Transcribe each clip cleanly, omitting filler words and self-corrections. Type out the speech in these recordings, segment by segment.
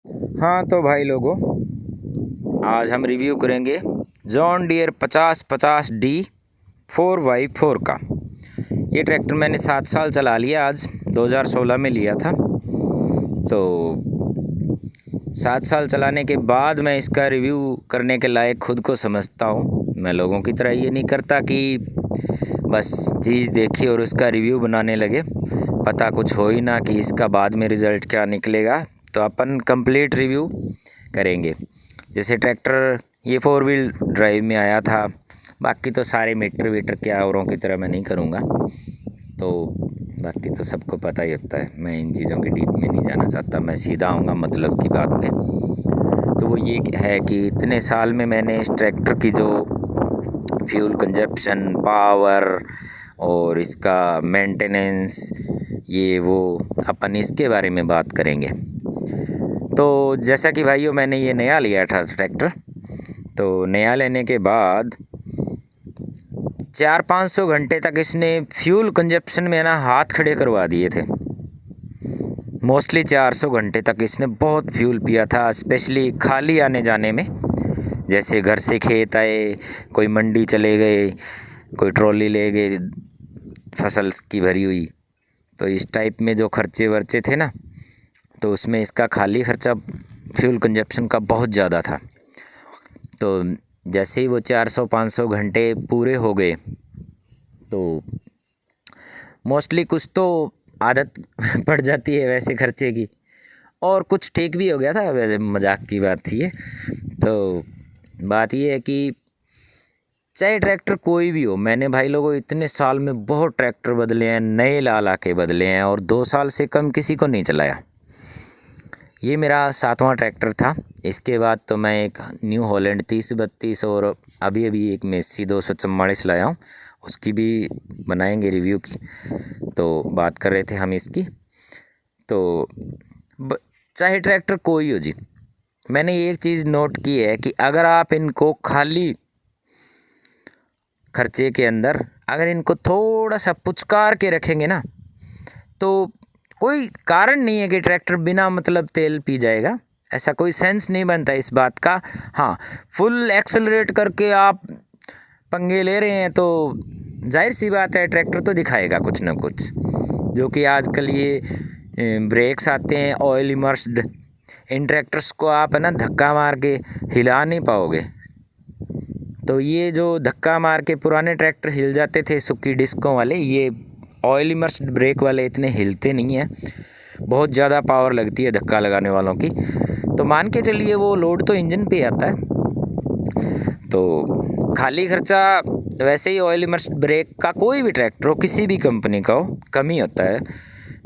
हाँ तो भाई लोगों, आज हम रिव्यू करेंगे जॉन डियर 5050D 4x4 का। ये ट्रैक्टर मैंने 7 साल चला लिया, आज 2016 में लिया था। तो 7 साल चलाने के बाद मैं इसका रिव्यू करने के लायक खुद को समझता हूँ। मैं लोगों की तरह ये नहीं करता कि बस चीज़ देखी और उसका रिव्यू बनाने लगे, पता कुछ हो ही ना कि इसका बाद में रिज़ल्ट क्या निकलेगा। तो अपन कंप्लीट रिव्यू करेंगे। जैसे ट्रैक्टर ये 4 व्हील ड्राइव में आया था, बाकी तो सारे मीटर वीटर क्या औरों की तरह मैं नहीं करूँगा, तो बाकी तो सबको पता ही होता है। मैं इन चीज़ों के डीप में नहीं जाना चाहता, मैं सीधा आऊँगा मतलब की बात पे। तो वो ये है कि इतने साल में मैंने इस ट्रैक्टर की जो फ्यूल कंजप्शन, पावर और इसका मेंटेनेंस, ये वो अपन इसके बारे में बात करेंगे। तो जैसा कि भाइयों, मैंने ये नया लिया था ट्रैक्टर। तो नया लेने के बाद 400-500 घंटे तक इसने फ्यूल कंजप्शन में ना हाथ खड़े करवा दिए थे। मोस्टली 400 घंटे तक इसने बहुत फ्यूल पिया था, स्पेशली खाली आने जाने में। जैसे घर से खेत आए, कोई मंडी चले गए, कोई ट्रॉली ले गए फसल की भरी हुई, तो इस टाइप में जो खर्चे वर्चे थे ना, तो उसमें इसका खाली खर्चा फ्यूल कंजप्शन का बहुत ज़्यादा था। तो जैसे ही वो 400-500 घंटे पूरे हो गए, तो मोस्टली कुछ तो आदत पड़ जाती है वैसे खर्चे की, और कुछ ठीक भी हो गया था। वैसे मजाक की बात थी ये। तो बात ये है कि चाहे ट्रैक्टर कोई भी हो, मैंने भाई लोगों इतने साल में बहुत ट्रैक्टर बदले हैं, नए ला के बदले हैं, और 2 साल से कम किसी को नहीं चलाया। ये मेरा 7वां ट्रैक्टर था। इसके बाद तो मैं एक न्यू हॉलैंड 3032 और अभी एक मेसी 244 लाया हूँ, उसकी भी बनाएंगे रिव्यू की। तो बात कर रहे थे हम इसकी। तो चाहे ट्रैक्टर कोई हो जी, मैंने एक चीज़ नोट की है कि अगर आप इनको खाली खर्चे के अंदर अगर इनको थोड़ा सा पुचकार के रखेंगे ना, तो कोई कारण नहीं है कि ट्रैक्टर बिना मतलब तेल पी जाएगा। ऐसा कोई सेंस नहीं बनता इस बात का। हाँ, फुल एक्सेलरेट करके आप पंगे ले रहे हैं तो जाहिर सी बात है ट्रैक्टर तो दिखाएगा कुछ ना कुछ। जो कि आजकल ये ब्रेक्स आते हैं ऑयल इमर्स्ड, इन ट्रैक्टर्स को आप है ना धक्का मार के हिला नहीं पाओगे। तो ये जो धक्का मार के पुराने ट्रैक्टर हिल जाते थे सुक्की डिस्कों वाले, ये ऑयल इमर्स्ड ब्रेक वाले इतने हिलते नहीं हैं। बहुत ज़्यादा पावर लगती है धक्का लगाने वालों की। तो मान के चलिए वो लोड तो इंजन पे आता है। तो खाली खर्चा वैसे ही ऑयल इमर्स्ड ब्रेक का कोई भी ट्रैक्टर हो, किसी भी कंपनी का हो, कम ही होता है।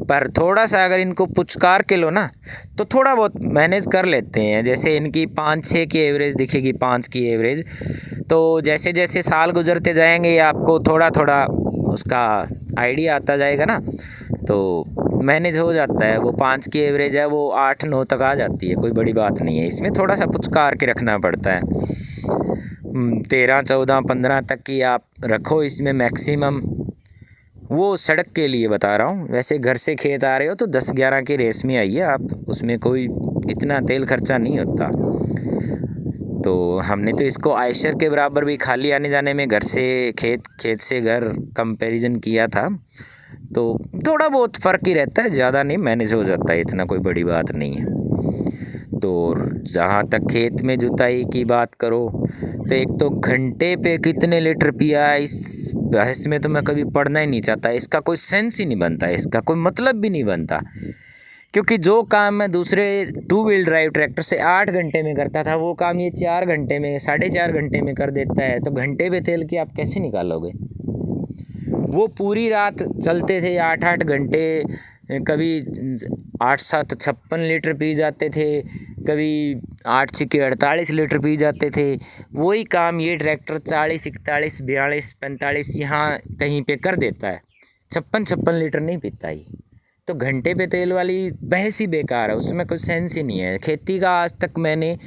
पर थोड़ा सा अगर इनको पुचकार के लो ना, तो थोड़ा बहुत मैनेज कर लेते हैं। जैसे इनकी 5-6 की एवरेज दिखेगी, 5 की एवरेज। तो जैसे जैसे साल गुजरते जाएंगे आपको थोड़ा थोड़ा उसका आइडिया आता जाएगा ना, तो मैनेज हो जाता है। वो 5 की एवरेज है, वो 8-9 तक आ जाती है, कोई बड़ी बात नहीं है। इसमें थोड़ा सा पुचकार के रखना पड़ता है। 13, 14, 15 तक की आप रखो इसमें मैक्सिमम। वो सड़क के लिए बता रहा हूँ, वैसे घर से खेत आ रहे हो तो 10-11 की रेस में आइए आप, उसमें कोई इतना तेल खर्चा नहीं होता। तो हमने तो इसको आयशर के बराबर भी खाली आने जाने में घर से खेत, खेत से घर कंपैरिजन किया था। तो थोड़ा बहुत फ़र्क ही रहता है, ज़्यादा नहीं, मैनेज हो जाता है, इतना कोई बड़ी बात नहीं है। तो जहाँ तक खेत में जुताई की बात करो, तो एक तो घंटे पे कितने लीटर पिया, इस बहस में तो मैं कभी पढ़ना ही नहीं चाहता। इसका कोई सेंस ही नहीं बनता, इसका कोई मतलब भी नहीं बनता। क्योंकि जो काम मैं दूसरे 2 व्हील ड्राइव ट्रैक्टर से 8 घंटे में करता था, वो काम ये 4 घंटे में, 4.5 घंटे में कर देता है। तो घंटे पे तेल की आप कैसे निकालोगे? वो पूरी रात चलते थे 8-8 घंटे, कभी 8-7 56 लीटर पी जाते थे, कभी 8-6 48 लीटर पी जाते थे। वही काम ये ट्रैक्टर 40, 41, 42, 45 यहाँ कहीं पे कर देता है। 56 लीटर नहीं पीता ही। तो घंटे पे तेल वाली बहस ही बेकार है, उसमें कुछ सेंस ही नहीं है। खेती का आज तक मैंने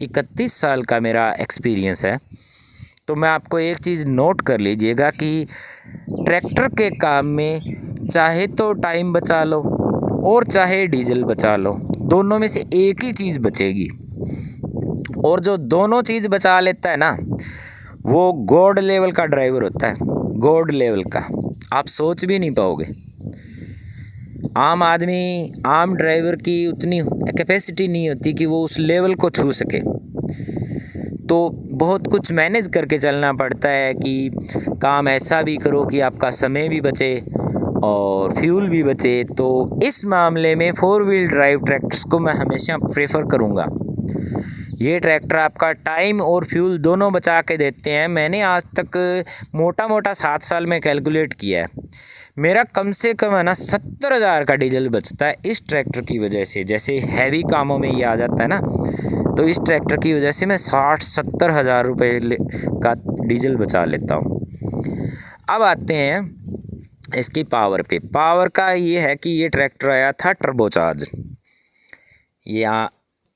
31 साल का मेरा एक्सपीरियंस है। तो मैं आपको एक चीज़ नोट कर लीजिएगा कि ट्रैक्टर के काम में चाहे तो टाइम बचा लो और चाहे डीजल बचा लो, दोनों में से एक ही चीज़ बचेगी, और जो दोनों चीज़ बचा लेता है ना वो गॉड लेवल का ड्राइवर होता है, गॉड लेवल का। आप सोच भी नहीं पाओगे। आम आदमी, आम ड्राइवर की उतनी कैपेसिटी नहीं होती कि वो उस लेवल को छू सके, तो बहुत कुछ मैनेज करके चलना पड़ता है कि काम ऐसा भी करो कि आपका समय भी बचे और फ्यूल भी बचे। तो इस मामले में 4 व्हील ड्राइव ट्रैक्टर्स को मैं हमेशा प्रेफर करूँगा। ये ट्रैक्टर आपका टाइम और फ्यूल दोनों बचा के देते हैं। मैंने आज तक मोटा 7 साल में कैलकुलेट किया है, मेरा कम से कम है ना 70,000 का डीजल बचता है इस ट्रैक्टर की वजह से। जैसे हैवी कामों में ये आ जाता है ना, तो इस ट्रैक्टर की वजह से मैं 60-70 हज़ार रुपये का डीजल बचा लेता हूँ। अब आते हैं इसकी पावर पे। पावर का ये है कि ये ट्रैक्टर आया था टर्बोचार्ज, ये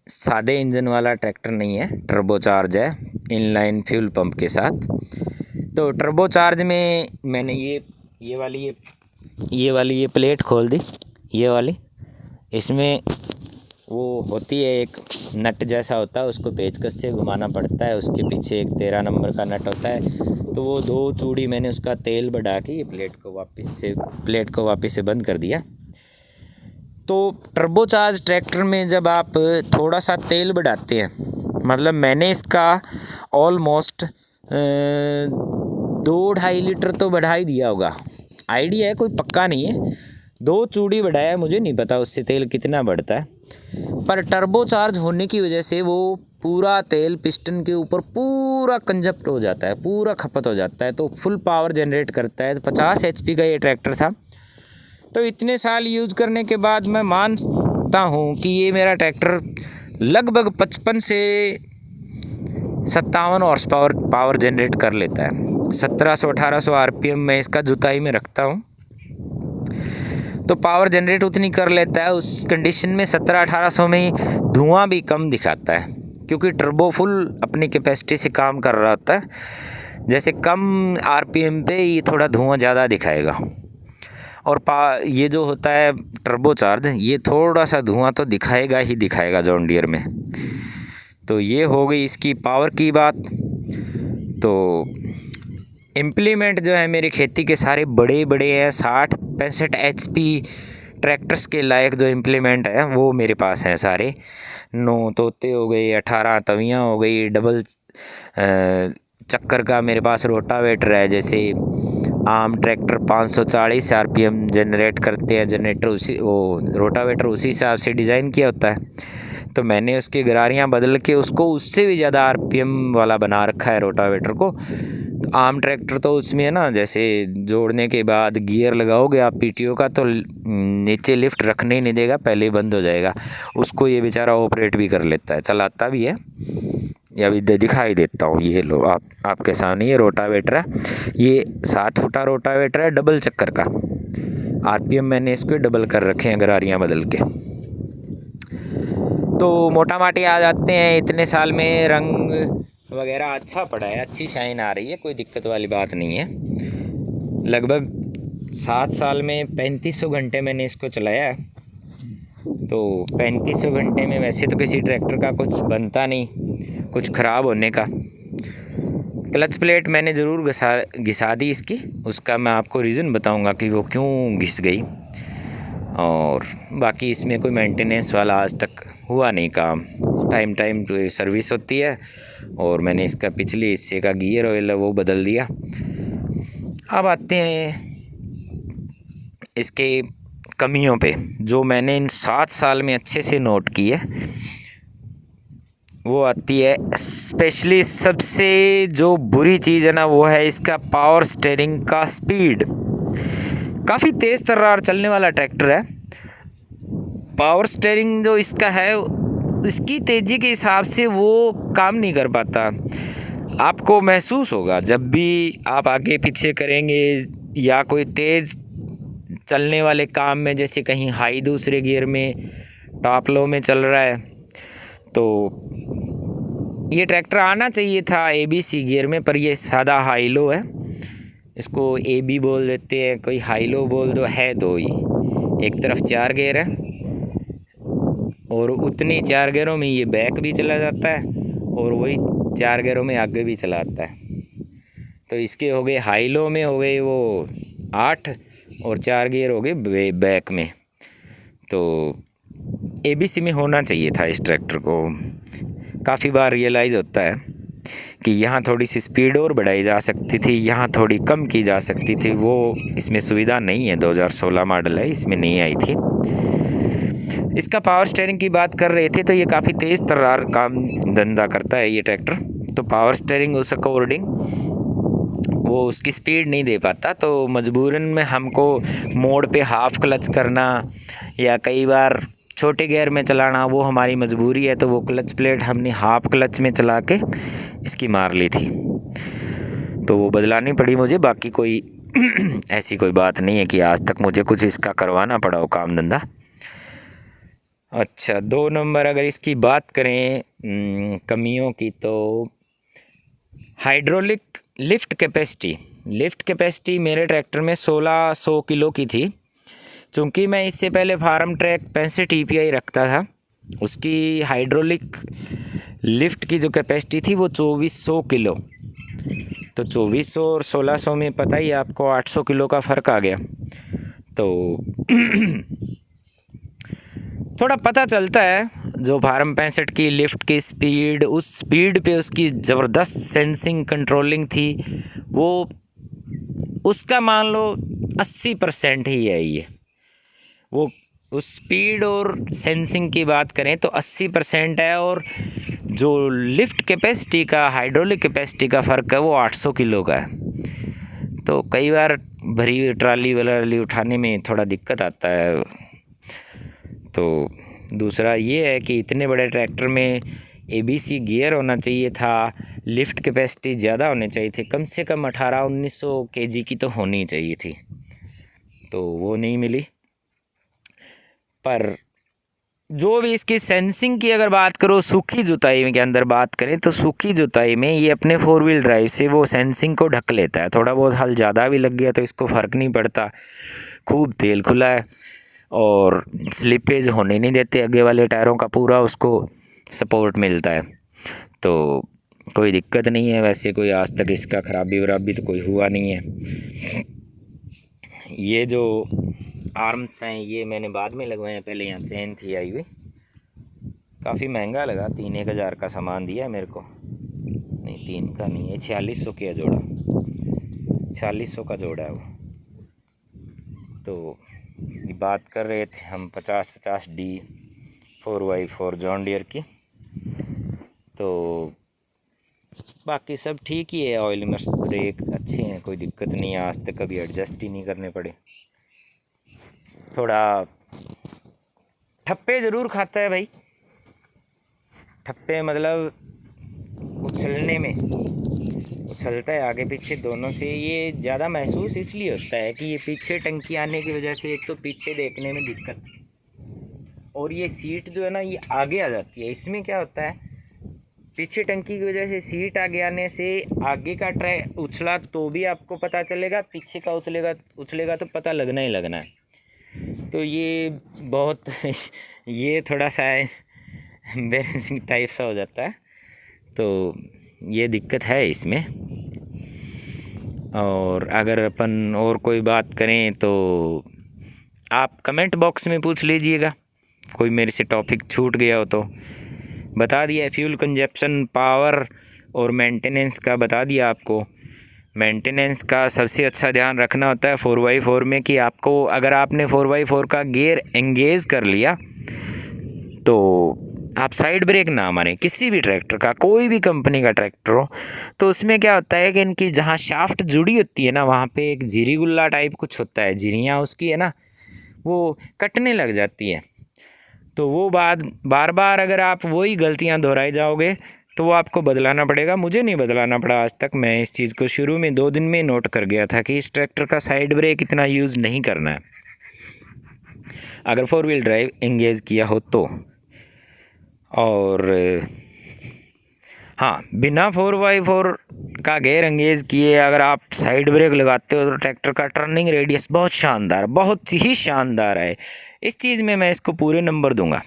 सादे इंजन वाला ट्रैक्टर नहीं है, टर्बोचार्ज है इनलाइन फ्यूल पंप के साथ। तो टर्बोचार्ज में मैंने ये वाली प्लेट खोल दी, ये वाली, इसमें वो होती है एक नट जैसा होता है, उसको पेचकस से घुमाना पड़ता है, उसके पीछे एक 13 नंबर का नट होता है। तो वो 2 चूड़ी मैंने उसका तेल बढ़ा के ये प्लेट को वापस से बंद कर दिया। तो टर्बोचार्ज ट्रैक्टर में जब आप थोड़ा सा तेल बढ़ाते हैं, मतलब मैंने इसका ऑलमोस्ट 2-2.5 लीटर तो बढ़ा ही दिया होगा, आइडिया है, कोई पक्का नहीं है। 2 चूड़ी बढ़ाया, मुझे नहीं पता उससे तेल कितना बढ़ता है, पर टर्बोचार्ज होने की वजह से वो पूरा तेल पिस्टन के ऊपर पूरा कंजप्ट हो जाता है, पूरा खपत हो जाता है, तो फुल पावर जनरेट करता है। 50 HP का ये ट्रैक्टर था। तो इतने साल यूज़ करने के बाद मैं मानता हूँ कि ये मेरा ट्रैक्टर लगभग 55 से 57 हॉर्स पावर जनरेट कर लेता है। 1700-1800 RPM मैं इसका जुताई में रखता हूँ, तो पावर जनरेट उतनी कर लेता है। उस कंडीशन में 1700-1800 में धुआं भी कम दिखाता है, क्योंकि टर्बो फुल अपनी कैपेसिटी से काम कर रहा होता है। जैसे कम RPM पे ये थोड़ा धुआं ज़्यादा दिखाएगा, और ये जो होता है टर्बोचार्ज, ये थोड़ा सा धुआं तो दिखाएगा ही दिखाएगा जॉन डियर में। तो ये हो गई इसकी पावर की बात। तो इम्प्लीमेंट जो है मेरी खेती के सारे बड़े हैं, 60-65 HP ट्रैक्टर्स के लायक जो इम्प्लीमेंट है वो मेरे पास हैं सारे। 9 तोते हो गए, 18 तवियाँ हो गई, डबल चक्कर का मेरे पास रोटावेटर है। जैसे आम ट्रैक्टर 540 RPM जनरेट करते हैं, रोटावेटर उसी हिसाब से डिज़ाइन किया होता है। तो मैंने उसकी गरारियाँ बदल के उसको उससे भी ज़्यादा RPM वाला बना रखा है रोटावेटर को। तो आम ट्रैक्टर तो उसमें है ना, जैसे जोड़ने के बाद गियर लगाओगे आप PTO का, तो नीचे लिफ्ट रखने ही नहीं देगा, पहले ही बंद हो जाएगा। उसको ये बेचारा ऑपरेट भी कर लेता है, चलाता भी है। ये अभी दिखाई देता हूँ, ये लो आपके सामने ये रोटावेटर है। ये 7 फुटा रोटावेटर है, डबल चक्कर का। RPM मैंने इसको डबल कर रखे हैं गरारियाँ बदल के। तो मोटा माटी आ जाते हैं, इतने साल में रंग वगैरह अच्छा पड़ा है, अच्छी शाइन आ रही है, कोई दिक्कत वाली बात नहीं है। लगभग 7 साल में 3500 घंटे मैंने इसको चलाया है। तो 3500 घंटे में वैसे तो किसी ट्रैक्टर का कुछ बनता नहीं, कुछ ख़राब होने का। क्लच प्लेट मैंने ज़रूर घिसा दी इसकी, उसका मैं आपको रीज़न बताऊंगा कि वो क्यों घिस गई। और बाकी इसमें कोई मेंटेनेंस वाला आज तक हुआ नहीं काम, टाइम टू सर्विस होती है। और मैंने इसका पिछले हिस्से का गियर ऑयल है वो बदल दिया। अब आते हैं इसके कमियों पे, जो मैंने इन 7 साल में अच्छे से नोट की है। वो आती है स्पेशली, सबसे जो बुरी चीज़ है ना, वो है इसका पावर स्टीयरिंग का स्पीड। काफ़ी तेज़ तर्रार चलने वाला ट्रैक्टर है। पावर स्टीयरिंग जो इसका है, इसकी तेज़ी के हिसाब से वो काम नहीं कर पाता। आपको महसूस होगा जब भी आप आगे पीछे करेंगे या कोई तेज़ चलने वाले काम में, जैसे कहीं हाई दूसरे गियर में, टॉप लो में चल रहा है, तो ये ट्रैक्टर आना चाहिए था ABC गियर में, पर ये सादा हाई लो है। इसको AB बोल देते हैं, कोई हाई लो बोल दो, है 2 ही। एक तरफ 4 गियर है और उतनी 4 गियरों में ये बैक भी चला जाता है और वही 4 गियरों में आगे भी चलाता है। तो इसके हो गए हाई लो में हो गए वो 8 और 4 गियर हो गए बैक में। तो ABC में होना चाहिए था इस ट्रैक्टर को। काफ़ी बार रियलाइज़ होता है कि यहाँ थोड़ी सी स्पीड और बढ़ाई जा सकती थी, यहाँ थोड़ी कम की जा सकती थी, वो इसमें सुविधा नहीं है। 2016 मॉडल है, इसमें नहीं आई थी। इसका पावर स्टीयरिंग की बात कर रहे थे तो ये काफ़ी तेज़ तर्रार काम धंधा करता है ये ट्रैक्टर। तो पावर स्टीयरिंग उस अकॉर्डिंग वो उसकी स्पीड नहीं दे पाता, तो मजबूरन में हमको मोड़ पे हाफ क्लच करना या कई बार छोटे गियर में चलाना वो हमारी मजबूरी है। तो वो क्लच प्लेट हमने हाफ क्लच में चला के इसकी मार ली थी, तो वो बदलानी पड़ी मुझे। बाकी कोई ऐसी कोई बात नहीं है कि आज तक मुझे कुछ इसका करवाना पड़ा हो काम धंधा। अच्छा, 2 नंबर अगर इसकी बात करें कमियों की, तो हाइड्रोलिक लिफ्ट कैपेसिटी मेरे ट्रैक्टर में 1600 किलो की थी। चूँकि मैं इससे पहले फार्म ट्रैक 65 TPI रखता था, उसकी हाइड्रोलिक लिफ्ट की जो कैपेसिटी थी वो 2400 किलो। तो 2400 और 1600 में पता ही आपको 800 किलो का फ़र्क आ गया। तो थोड़ा पता चलता है जो फार्म 65 की लिफ्ट की स्पीड, उस स्पीड पे उसकी ज़बरदस्त सेंसिंग कंट्रोलिंग थी, वो उसका मान लो 80% ही है ये। वो उस स्पीड और सेंसिंग की बात करें तो 80% है, और जो लिफ्ट कैपेसिटी का, हाइड्रोलिक कैपेसिटी का फ़र्क है वो 800 किलो का है। तो कई बार भरी ट्राली वाली उठाने में थोड़ा दिक्कत आता है। तो दूसरा ये है कि इतने बड़े ट्रैक्टर में ABC गियर होना चाहिए था, लिफ्ट कैपेसिटी ज़्यादा होनी चाहिए थी, कम से कम 1800-1900 kg की तो होनी चाहिए थी, तो वो नहीं मिली। पर जो भी इसकी सेंसिंग की अगर बात करो, सूखी जुताई के अंदर बात करें तो सूखी जुताई में ये अपने 4 व्हील ड्राइव से वो सेंसिंग को ढक लेता है। थोड़ा बहुत हल ज़्यादा भी लग गया तो इसको फ़र्क नहीं पड़ता, खूब तेल खुला है और स्लिपेज होने नहीं देते, आगे वाले टायरों का पूरा उसको सपोर्ट मिलता है, तो कोई दिक्कत नहीं है। वैसे कोई आज तक इसका खराबी वराबी तो कोई हुआ नहीं है। ये जो आर्म्स हैं ये मैंने बाद में लगवाए हैं, पहले यहाँ चेन थी आई हुई। काफ़ी महंगा लगा, 3-1 हज़ार का सामान दिया है मेरे को। नहीं, 3 का नहीं है, 4600 का जोड़ा, 4600 का जोड़ा है वो। तो ये बात कर रहे थे हम 50-50D 4x4 जॉन डियर की। तो बाकी सब ठीक ही है, ऑयल इमर्स ब्रेक अच्छे हैं, कोई दिक्कत नहीं है, आज तक कभी एडजस्ट ही नहीं करने पड़े। थोड़ा ठप्पे ज़रूर खाता है भाई, ठप्पे मतलब उछलने में उछलता है आगे पीछे दोनों से। ये ज़्यादा महसूस इसलिए होता है कि ये पीछे टंकी आने की वजह से एक तो पीछे देखने में दिक्कत, और ये सीट जो है ना ये आगे आ जाती है। इसमें क्या होता है, पीछे टंकी की वजह से सीट आगे आने से आगे का ट्रैक उछला तो भी आपको पता चलेगा, पीछे का उछलेगा तो पता लगना ही लगना है। तो ये बहुत ये थोड़ा सा एम्बैरेसिंग टाइप सा हो जाता है, तो ये दिक्कत है इसमें। और अगर अपन और कोई बात करें तो आप कमेंट बॉक्स में पूछ लीजिएगा, कोई मेरे से टॉपिक छूट गया हो तो बता दिया। फ्यूल कंजप्शन, पावर और मेंटेनेंस का बता दिया आपको। मेंटेनेंस का सबसे अच्छा ध्यान रखना होता है 4x4 में कि आपको, अगर आपने 4x4 का गियर एंगेज कर लिया तो आप साइड ब्रेक ना मारें। किसी भी ट्रैक्टर का, कोई भी कंपनी का ट्रैक्टर हो, तो उसमें क्या होता है कि इनकी जहाँ शाफ्ट जुड़ी होती है ना, वहाँ पे एक जीरी गुल्ला टाइप कुछ होता है, जीरियाँ उसकी है ना, वो कटने लग जाती है। तो वो बार बार अगर आप वही गलतियाँ दोहराए जाओगे तो वो आपको बदलाना पड़ेगा। मुझे नहीं बदलाना पड़ा आज तक, मैं इस चीज़ को शुरू में 2 दिन में नोट कर गया था कि इस ट्रैक्टर का साइड ब्रेक इतना यूज़ नहीं करना है अगर 4 व्हील ड्राइव एंगेज किया हो तो। और हाँ, बिना 4x4 का गियर एंगेज किए अगर आप साइड ब्रेक लगाते हो तो ट्रैक्टर का टर्निंग रेडियस बहुत शानदार, बहुत ही शानदार है। इस चीज़ में मैं इसको पूरे नंबर दूंगा।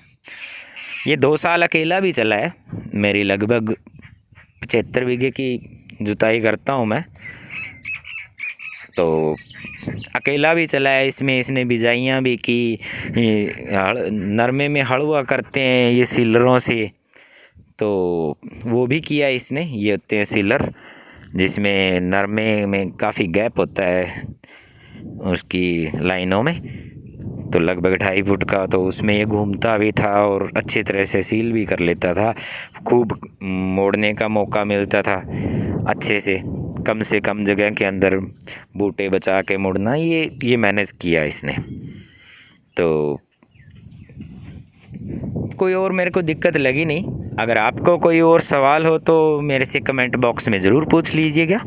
ये 2 साल अकेला भी चला है। मेरी लगभग 75 बीघे की जुताई करता हूँ मैं, तो अकेला भी चला है इसमें। इसने बिजाइयाँ भी की, नरमे में हड़ुआ करते हैं ये सीलरों से, तो वो भी किया इसने। ये होते हैं सीलर जिसमें नरमे में काफ़ी गैप होता है उसकी लाइनों में, तो लगभग 2.5 फुट का, तो उसमें ये घूमता भी था और अच्छी तरह से सील भी कर लेता था। खूब मोड़ने का मौका मिलता था अच्छे से कम जगह के अंदर बूटे बचा के मुड़ना, ये मैनेज किया इसने। तो कोई और मेरे को दिक्कत लगी नहीं। अगर आपको कोई और सवाल हो तो मेरे से कमेंट बॉक्स में ज़रूर पूछ लीजिएगा,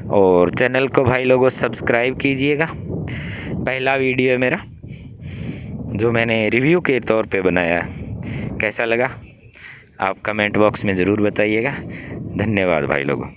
और चैनल को भाई लोगों सब्सक्राइब कीजिएगा। पहला वीडियो है मेरा जो मैंने रिव्यू के तौर पे बनाया है, कैसा लगा आप कमेंट बॉक्स में ज़रूर बताइएगा। धन्यवाद भाई लोगों।